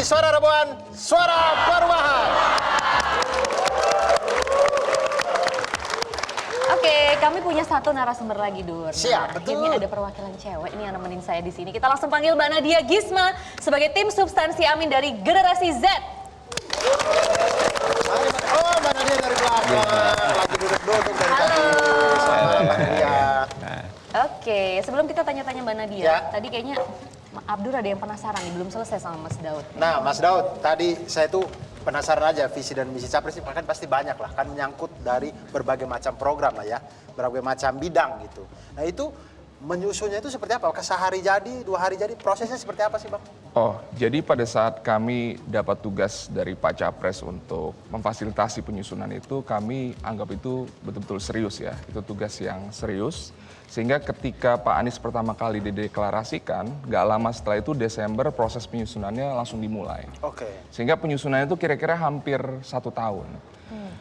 di Suara Rebuan, Suara Perubahan. Oke, kami punya satu narasumber lagi, Dur. Siap, betul. Ini ada perwakilan cewek nih yang nemenin saya di sini. Kita langsung panggil Mbak Nadia Gisma sebagai tim substansi Amin dari Generasi Z. Oh, Mbak Nadia dari belakang. Lagi duduk-duduk dari tadi. Sama Mbak Nadia. Oke, sebelum kita tanya-tanya Mbak Nadia, Ya. tadi kayaknya Abdur ada yang penasaran nih, belum selesai sama Mas Daud. Nah, Mas Daud, tadi saya tuh penasaran aja visi dan misi Capres ini kan pasti banyak lah, kan menyangkut dari berbagai macam program lah ya, berbagai macam bidang gitu. Nah itu menyusunnya itu seperti apa? Sehari jadi, 2 hari jadi, prosesnya seperti apa sih Bang? Oh, jadi pada saat kami dapat tugas dari Pak Capres untuk memfasilitasi penyusunan itu, kami anggap itu betul-betul serius ya. Itu tugas yang serius. Sehingga ketika Pak Anies pertama kali dideklarasikan, nggak lama setelah itu Desember proses penyusunannya langsung dimulai. Oke. Sehingga penyusunannya itu kira-kira hampir 1 tahun.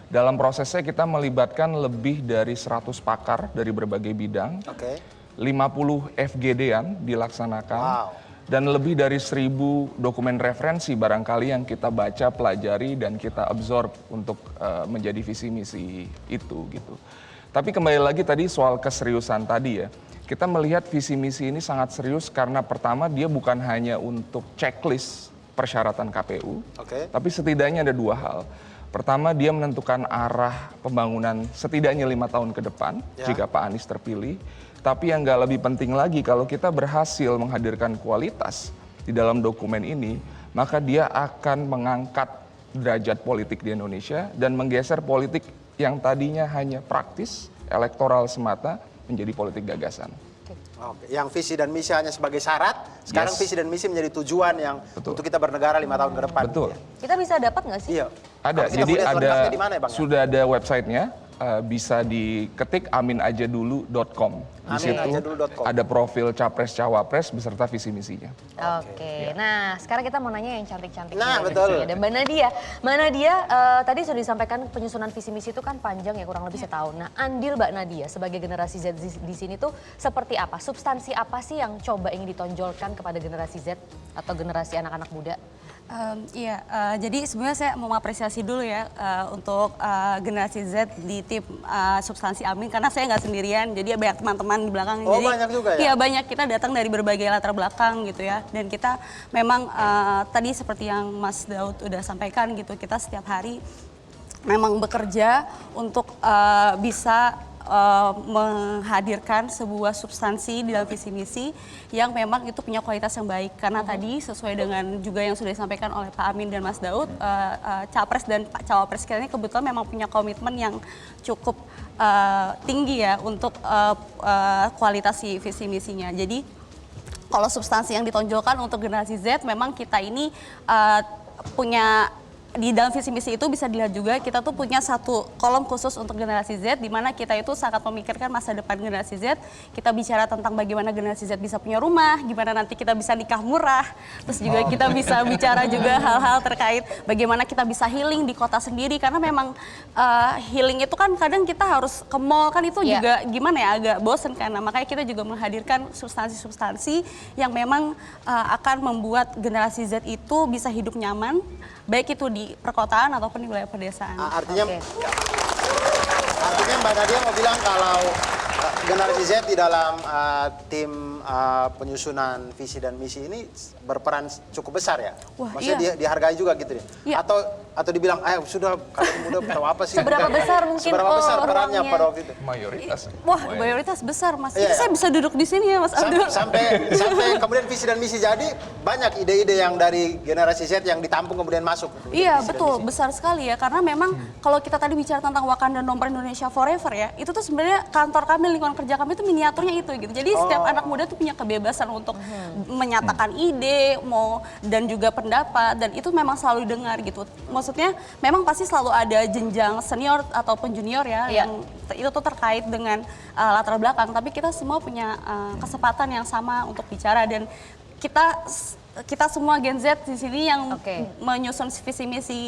Dalam prosesnya kita melibatkan lebih dari 100 pakar dari berbagai bidang. Oke. 50 FGD-an dilaksanakan. Wow. Dan lebih dari 1000 dokumen referensi barangkali yang kita baca, pelajari, dan kita absorb untuk menjadi visi misi itu gitu. Tapi kembali lagi tadi soal keseriusan tadi ya. Kita melihat visi misi ini sangat serius karena pertama dia bukan hanya untuk checklist persyaratan KPU. Oke. Tapi setidaknya ada 2 hal. Pertama dia menentukan arah pembangunan setidaknya 5 tahun ke depan jika Pak Anies terpilih. Tapi yang nggak lebih penting lagi kalau kita berhasil menghadirkan kualitas di dalam dokumen ini, maka dia akan mengangkat derajat politik di Indonesia dan menggeser politik yang tadinya hanya praktis, elektoral semata menjadi politik gagasan. Oke. Yang visi dan misi hanya sebagai syarat, sekarang Yes. visi dan misi menjadi tujuan yang Betul. untuk kita bernegara 5 tahun ke depan. Betul. Kita bisa dapat nggak sih? Iya. Ada, Kalau kita jadi mau lihat ada, lengkapnya di mana ya Bang? sudah ada websitenya, bisa diketik aminajadulu.com. Di situ Aminajadulu.com. ada profil Capres Cawapres beserta visi misinya. Oke, nah sekarang kita mau nanya yang cantik-cantik. Nah, juga betul. nih. Ada Mbak Nadia. Mbak Nadia, tadi sudah disampaikan penyusunan visi misi itu kan panjang ya, kurang lebih setahun. Nah, andil Mbak Nadia sebagai generasi Z di sini tuh seperti apa? Substansi apa sih yang coba ingin ditonjolkan kepada generasi Z atau generasi anak-anak muda? Jadi sebenarnya saya mau mengapresiasi dulu ya untuk generasi Z di tim substansi Amin karena saya nggak sendirian, jadi banyak teman-teman di belakang. Oh, jadi, banyak juga ya? Iya banyak, kita datang dari berbagai latar belakang gitu ya, dan kita memang tadi seperti yang Mas Daud udah sampaikan gitu, kita setiap hari memang bekerja untuk bisa menghadirkan sebuah substansi di dalam visi misi yang memang itu punya kualitas yang baik karena tadi sesuai dengan juga yang sudah disampaikan oleh Pak Amin dan Mas Daud, Capres dan Pak Cawapres kita ini kebetulan memang punya komitmen yang cukup tinggi ya untuk kualitas si visi misinya. Jadi kalau substansi yang ditonjolkan untuk generasi Z memang kita ini punya di dalam visi misi itu bisa dilihat juga kita tuh punya satu kolom khusus untuk generasi Z di mana kita itu sangat memikirkan masa depan generasi Z. Kita bicara tentang bagaimana generasi Z bisa punya rumah, gimana nanti kita bisa nikah murah. Terus juga kita bisa bicara juga hal-hal terkait bagaimana kita bisa healing di kota sendiri karena memang healing itu kan kadang kita harus ke mall kan itu juga gimana ya agak bosen kan. Nah, makanya kita juga menghadirkan substansi-substansi yang memang akan membuat generasi Z itu bisa hidup nyaman baik itu di perkotaan ataupun di wilayah pedesaan. Artinya Mbak Nadia mau bilang kalau generasi Z di dalam tim penyusunan visi dan misi ini berperan cukup besar ya? Wah, maksudnya dihargai juga gitu ya? Iya. Atau dibilang, sudah kalian muda tahu apa sih? Seberapa besar mungkin Seberapa besar perannya orangnya? pada waktu itu? Mayoritas. Wah, mayoritas besar Mas. Iya, Itu saya bisa duduk di sini ya Mas Abdul. Sampai kemudian visi dan misi jadi banyak ide-ide yang dari generasi Z yang ditampung kemudian masuk. Iya Visi dan betul, misi. besar sekali ya karena memang kalau kita tadi bicara tentang Wakanda Nomor Indonesia Forever ya, itu tuh sebenarnya kantor kami, lingkungan kerja kami itu miniaturnya itu gitu. Jadi setiap anak muda tuh punya kebebasan untuk menyatakan ide, dan juga pendapat dan itu memang selalu dengar gitu. Maksudnya memang pasti selalu ada jenjang senior ataupun junior ya yang itu tuh terkait dengan latar belakang, tapi kita semua punya kesempatan yang sama untuk bicara dan kita semua Gen Z di sini yang menyusun visi misi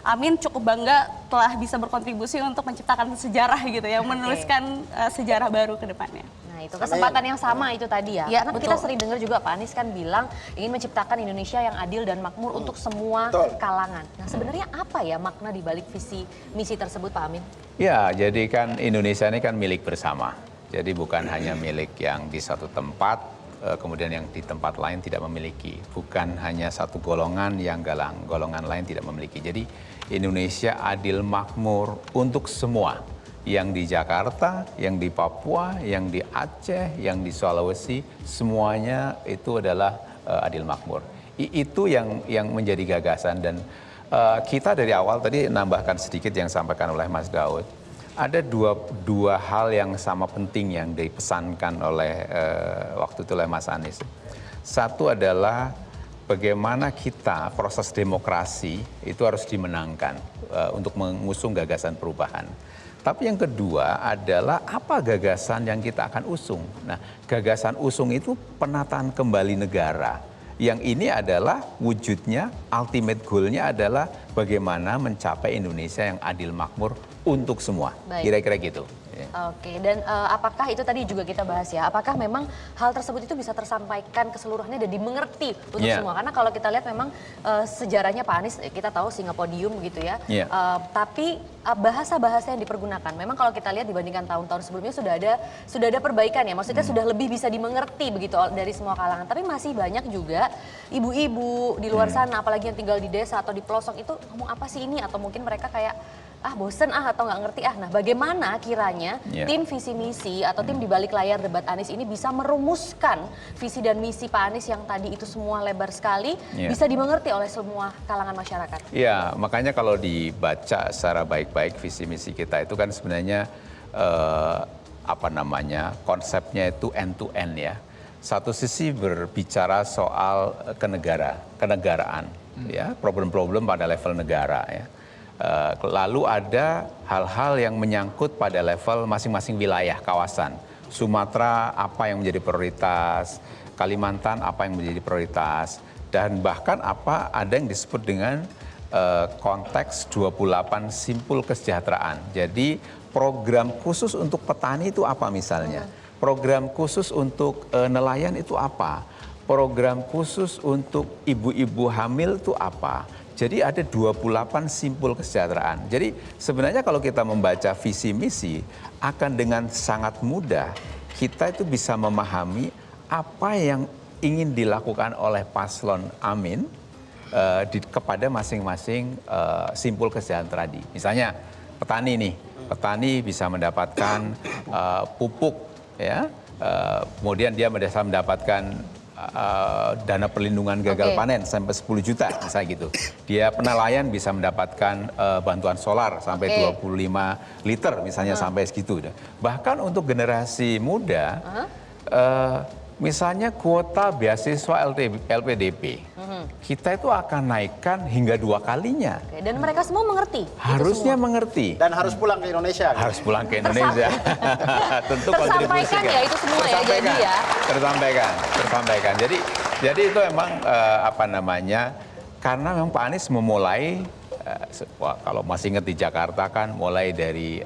Amin cukup bangga telah bisa berkontribusi untuk menciptakan sejarah gitu ya, menuliskan sejarah baru ke depannya. Nah itu kesempatan yang sama itu tadi ya. Ya, Karena betul. kita sering dengar juga Pak Anies kan bilang ingin menciptakan Indonesia yang adil dan makmur untuk semua Betul. kalangan. Nah sebenarnya apa ya makna di balik visi misi tersebut Pak Amin? Ya, jadi kan Indonesia ini kan milik bersama. Jadi bukan hanya milik yang di satu tempat, kemudian yang di tempat lain tidak memiliki. Bukan hanya satu golongan yang golongan lain tidak memiliki. Jadi Indonesia adil makmur untuk semua. Yang di Jakarta, yang di Papua, yang di Aceh, yang di Sulawesi, semuanya itu adalah adil makmur. Itu yang menjadi gagasan dan kita dari awal tadi nambahkan sedikit yang disampaikan oleh Mas Daud. Ada dua hal yang sama penting yang dipesankan oleh waktu itu oleh Mas Anies. Satu adalah bagaimana kita proses demokrasi itu harus dimenangkan untuk mengusung gagasan perubahan. Tapi yang kedua adalah apa gagasan yang kita akan usung. Nah, gagasan usung itu penataan kembali negara. Yang ini adalah wujudnya, ultimate goal-nya adalah bagaimana mencapai Indonesia yang adil makmur untuk semua. Baik. Kira-kira gitu. Oke, dan apakah itu tadi juga kita bahas ya, apakah memang hal tersebut itu bisa tersampaikan keseluruhannya dan dimengerti untuk Yeah. semua? Karena kalau kita lihat memang sejarahnya Pak Anies, kita tahu Singapodium gitu ya, Yeah. tapi bahasa-bahasa yang dipergunakan, memang kalau kita lihat dibandingkan tahun-tahun sebelumnya sudah ada perbaikan ya, maksudnya sudah lebih bisa dimengerti begitu dari semua kalangan. Tapi masih banyak juga ibu-ibu di luar sana, apalagi yang tinggal di desa atau di pelosok itu ngomong apa sih ini, atau mungkin mereka kayak bosen atau nggak ngerti Nah bagaimana kiranya Yeah. tim visi misi atau tim di balik layar debat Anies ini bisa merumuskan visi dan misi Pak Anies yang tadi itu semua lebar sekali Yeah. bisa dimengerti oleh semua kalangan masyarakat. Ya, makanya kalau dibaca secara baik-baik visi misi kita itu kan sebenarnya konsepnya itu end to end ya. Satu sisi berbicara soal kenegaraan, ya, problem-problem pada level negara ya. Lalu ada hal-hal yang menyangkut pada level masing-masing wilayah kawasan. Sumatera apa yang menjadi prioritas, Kalimantan apa yang menjadi prioritas, dan bahkan ada yang disebut dengan konteks 28 simpul kesejahteraan. Jadi program khusus untuk petani itu apa misalnya? Program khusus untuk nelayan itu apa? Program khusus untuk ibu-ibu hamil itu apa? Jadi ada 28 simpul kesejahteraan. Jadi sebenarnya kalau kita membaca visi misi akan dengan sangat mudah kita itu bisa memahami apa yang ingin dilakukan oleh paslon Amin kepada masing-masing simpul kesejahteraan tadi. Misalnya petani nih, petani bisa mendapatkan pupuk ya. Kemudian dia bisa mendapatkan dana perlindungan gagal panen sampai 10 juta misalnya gitu. Dia penelayan bisa mendapatkan bantuan solar sampai 25 liter misalnya sampai segitu. Bahkan untuk generasi muda misalnya kuota beasiswa LPDP kita itu akan naikkan hingga 2 kalinya. Oke, dan mereka semua mengerti. Harusnya mengerti. Dan harus pulang ke Indonesia. Gitu. Harus pulang ke Indonesia. Tentu kontribusi Tersampaikan ya itu semua ya jadi ya. Tersampaikan. Jadi itu memang karena memang Pak Anies memulai kalau masih ingat di Jakarta kan mulai dari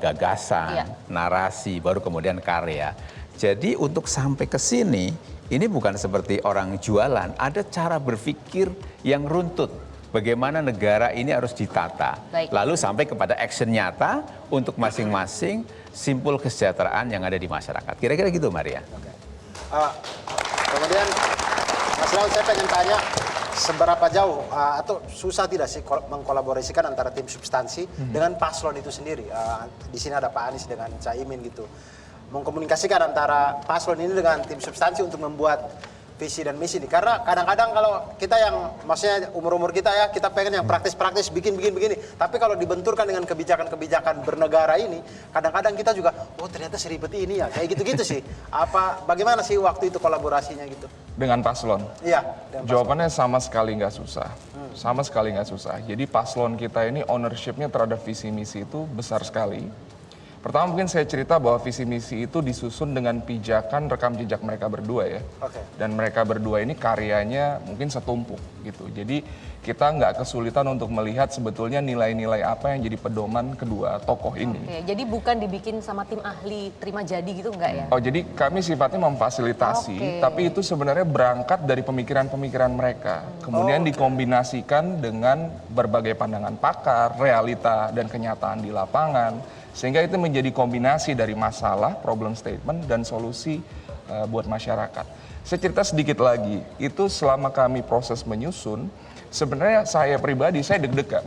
gagasan, narasi, baru kemudian karya. Jadi untuk sampai ke sini ini bukan seperti orang jualan, ada cara berpikir yang runtut. Bagaimana negara ini harus ditata. Baik. Lalu sampai kepada action nyata untuk masing-masing simpul kesejahteraan yang ada di masyarakat. Kira-kira gitu, Maria. Kemudian Mas Raul, saya pengen tanya seberapa jauh atau susah tidak sih mengkolaborasikan antara tim substansi dengan paslon itu sendiri. Di sini ada Pak Anies dengan Caimin gitu. Mengkomunikasikan antara paslon ini dengan tim substansi untuk membuat visi dan misi ini. Karena kadang-kadang kalau kita yang maksudnya umur-umur kita ya, kita pengen yang praktis-praktis bikin begini. Tapi kalau dibenturkan dengan kebijakan-kebijakan bernegara ini, kadang-kadang kita juga ternyata seribet ini ya. Kayak gitu-gitu sih. Bagaimana sih waktu itu kolaborasinya gitu? Dengan paslon? Iya. Jawabannya sama sekali nggak susah. Sama sekali nggak susah. Jadi paslon kita ini ownership-nya terhadap visi misi itu besar sekali. Pertama mungkin saya cerita bahwa visi misi itu disusun dengan pijakan rekam jejak mereka berdua ya. Oke. Dan mereka berdua ini karyanya mungkin setumpuk gitu. Jadi kita nggak kesulitan untuk melihat sebetulnya nilai-nilai apa yang jadi pedoman kedua tokoh ini. Oke, jadi bukan dibikin sama tim ahli terima jadi gitu enggak ya? Oh jadi kami sifatnya memfasilitasi, Oke. tapi itu sebenarnya berangkat dari pemikiran-pemikiran mereka. Kemudian dikombinasikan dengan berbagai pandangan pakar, realita dan kenyataan di lapangan. Sehingga itu menjadi kombinasi dari masalah, problem statement, dan solusi buat masyarakat. Saya cerita sedikit lagi, itu selama kami proses menyusun, sebenarnya saya pribadi, saya deg-degan.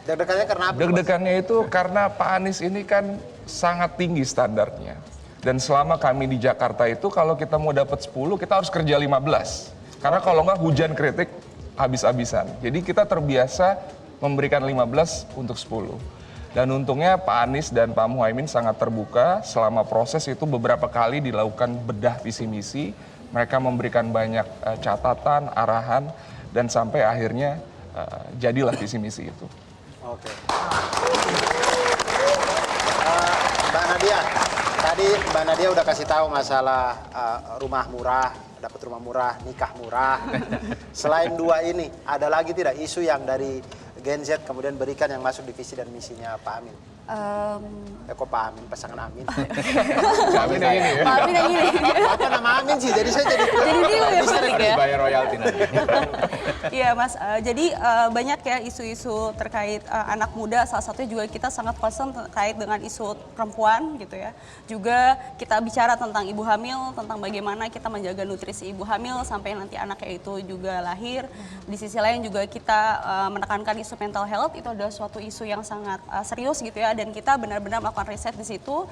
Deg-degannya karena apa? Deg-degannya itu karena Pak Anies ini kan sangat tinggi standarnya. Dan selama kami di Jakarta itu kalau kita mau dapat 10 kita harus kerja 15. Karena kalau nggak hujan kritik habis-habisan. Jadi kita terbiasa memberikan 15 untuk 10. Dan untungnya Pak Anies dan Pak Muhaimin sangat terbuka selama proses itu beberapa kali dilakukan bedah visi misi. Mereka memberikan banyak catatan, arahan, dan sampai akhirnya jadilah visi misi itu. Oke. Mbak Nadia, tadi Mbak Nadia udah kasih tahu masalah rumah murah, dapat rumah murah, nikah murah. Selain dua ini, ada lagi tidak isu yang dari Gen Z kemudian berikan yang masuk di visi dan misinya Pak Amin? Kok Pak Amin, pasangan Amin? Amin yang ini ya. Pak Amin yang ini. Apa nama Amin sih? Jadi saya jadi bingung ya, bisa Pak Rik, ya? Bayar royalti nanti. Iya Mas, jadi banyak ya isu-isu terkait anak muda, salah satunya juga kita sangat concern terkait dengan isu perempuan gitu ya. Juga kita bicara tentang ibu hamil, tentang bagaimana kita menjaga nutrisi ibu hamil sampai nanti anaknya itu juga lahir. Di sisi lain juga kita menekankan isu mental health, itu adalah suatu isu yang sangat serius gitu ya, dan kita benar-benar melakukan riset di situ.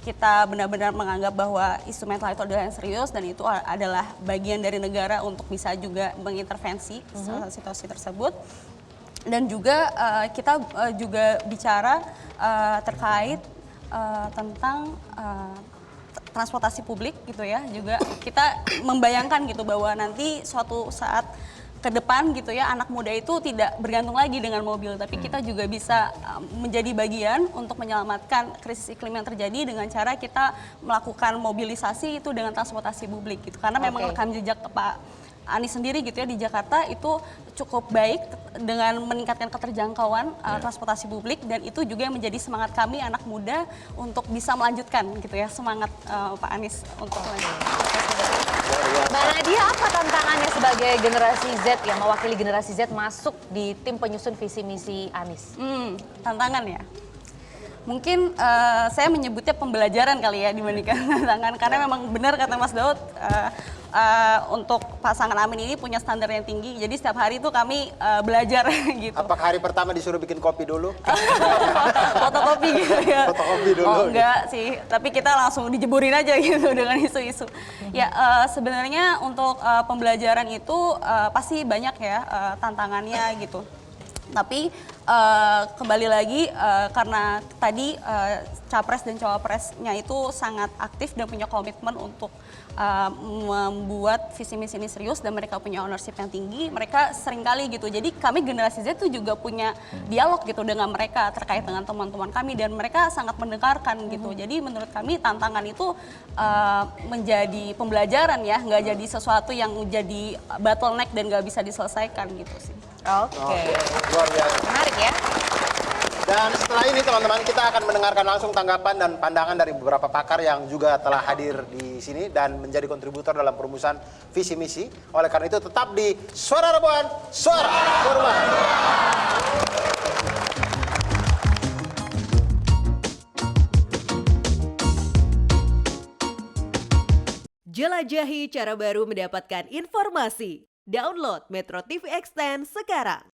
Kita benar-benar menganggap bahwa isu mental itu adalah yang serius dan itu adalah bagian dari negara untuk bisa juga mengintervensi situasi tersebut. Dan juga kita juga bicara terkait tentang transportasi publik gitu ya. Juga kita membayangkan gitu bahwa nanti suatu saat ke depan gitu ya, anak muda itu tidak bergantung lagi dengan mobil, tapi kita juga bisa menjadi bagian untuk menyelamatkan krisis iklim yang terjadi dengan cara kita melakukan mobilisasi itu dengan transportasi publik gitu. Karena memang rekam jejak Pak Anies sendiri gitu ya di Jakarta itu cukup baik dengan meningkatkan keterjangkauan transportasi publik, dan itu juga yang menjadi semangat kami anak muda untuk bisa melanjutkan gitu ya, semangat Pak Anies untuk melanjutkan. Mbak Nadia, apa tantangannya sebagai generasi Z yang mewakili generasi Z masuk di tim penyusun visi misi Anies? Tantangan ya. Mungkin saya menyebutnya pembelajaran kali ya dibandingkan tantangan, karena memang benar kata Mas Daud, untuk pasangan Amin ini punya standar yang tinggi, jadi setiap hari itu kami belajar gitu. Apakah hari pertama disuruh bikin kopi dulu? Fotokopi gitu ya. Fotokopi dulu. Oh enggak sih, tapi kita langsung dijeburin aja gitu dengan isu-isu. Ya sebenarnya untuk pembelajaran itu pasti banyak ya tantangannya gitu. Tapi kembali lagi karena tadi capres dan cawapresnya itu sangat aktif dan punya komitmen untuk membuat visi misi ini serius, dan mereka punya ownership yang tinggi, mereka seringkali gitu. Jadi kami generasi Z itu juga punya dialog gitu dengan mereka terkait dengan teman-teman kami, dan mereka sangat mendengarkan gitu. Jadi menurut kami tantangan itu menjadi pembelajaran ya, nggak jadi sesuatu yang jadi bottleneck dan nggak bisa diselesaikan gitu sih. Oke. Luar biasa. Menarik ya. Dan setelah ini teman-teman, kita akan mendengarkan langsung tanggapan dan pandangan dari beberapa pakar yang juga telah hadir di sini dan menjadi kontributor dalam perumusan visi misi. Oleh karena itu tetap di Suara Rebuan, Suara Perubahan. Jelajahi cara baru mendapatkan informasi. Download Metro TV Extend sekarang.